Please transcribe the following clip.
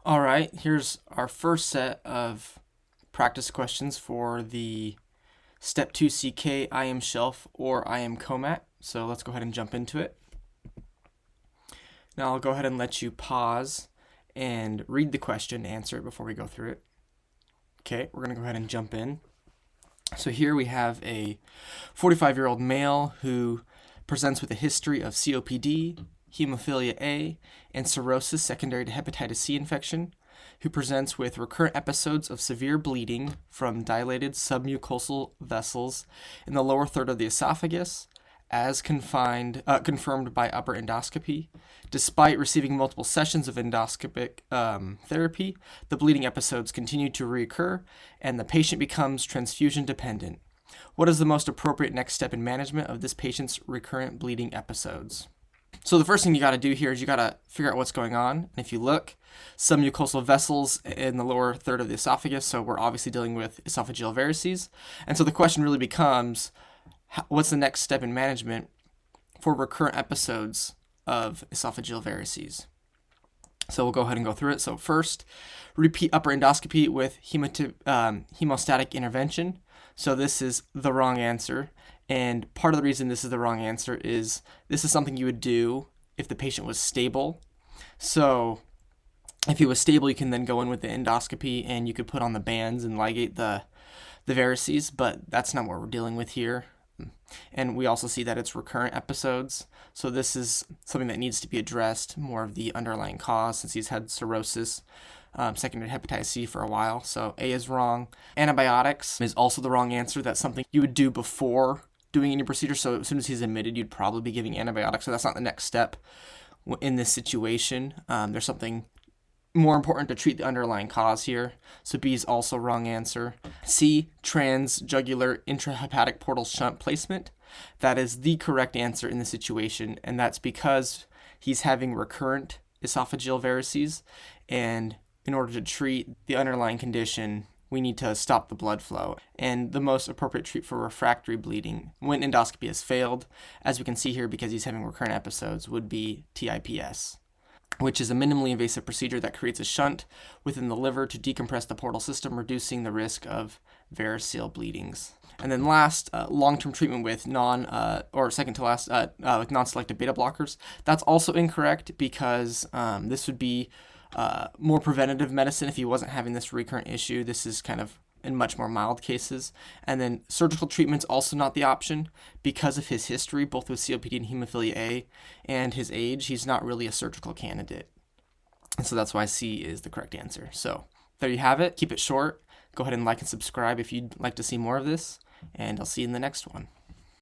All right, here's our first set of practice questions for the Step 2 CK IM shelf or IM COMAT. So let's go ahead and jump into it. Now I'll go ahead and let you pause and read the question, answer it before we go through it. Okay, we're going to go ahead and jump in. So here we have a 45-year-old male who presents with a history of COPD, hemophilia A, and cirrhosis secondary to hepatitis C infection, who presents with recurrent episodes of severe bleeding from dilated submucosal vessels in the lower third of the esophagus, as confirmed by upper endoscopy. Despite receiving multiple sessions of endoscopic therapy, the bleeding episodes continue to reoccur, and the patient becomes transfusion dependent. What is the most appropriate next step in management of this patient's recurrent bleeding episodes? So the first thing you got to do here is you got to figure out what's going on. And if you look, submucosal vessels in the lower third of the esophagus, so we're obviously dealing with esophageal varices. And so the question really becomes, what's the next step in management for recurrent episodes of esophageal varices? So we'll go ahead and go through it. So first, repeat upper endoscopy with hemostatic intervention. So this is the wrong answer. And part of the reason this is the wrong answer is this is something you would do if the patient was stable. So if he was stable, you can then go in with the endoscopy and you could put on the bands and ligate the varices, but that's not what we're dealing with here. And we also see that it's recurrent episodes. So this is something that needs to be addressed, more of the underlying cause, since he's had cirrhosis, secondary hepatitis C for a while. So A is wrong. Antibiotics is also the wrong answer. That's something you would do before doing any procedure. So as soon as he's admitted, you'd probably be giving antibiotics. So that's not the next step in this situation. There's something more important to treat the underlying cause here. So B is also wrong answer. C, transjugular intrahepatic portal shunt placement. That is the correct answer in this situation, and that's because he's having recurrent esophageal varices, and in order to treat the underlying condition, we need to stop the blood flow. And the most appropriate treatment for refractory bleeding when endoscopy has failed, as we can see here because he's having recurrent episodes, would be TIPS, which is a minimally invasive procedure that creates a shunt within the liver to decompress the portal system, reducing the risk of variceal bleedings. And then last, long-term treatment with non-selective beta blockers. That's also incorrect because this would be more preventative medicine if he wasn't having this recurrent issue. This is kind of in much more mild cases. And then surgical treatment's also not the option because of his history, both with COPD and hemophilia A, and his age. He's not really a surgical candidate. And so that's why C is the correct answer. So there you have it. Keep it short. Go ahead and like and subscribe if you'd like to see more of this, and I'll see you in the next one.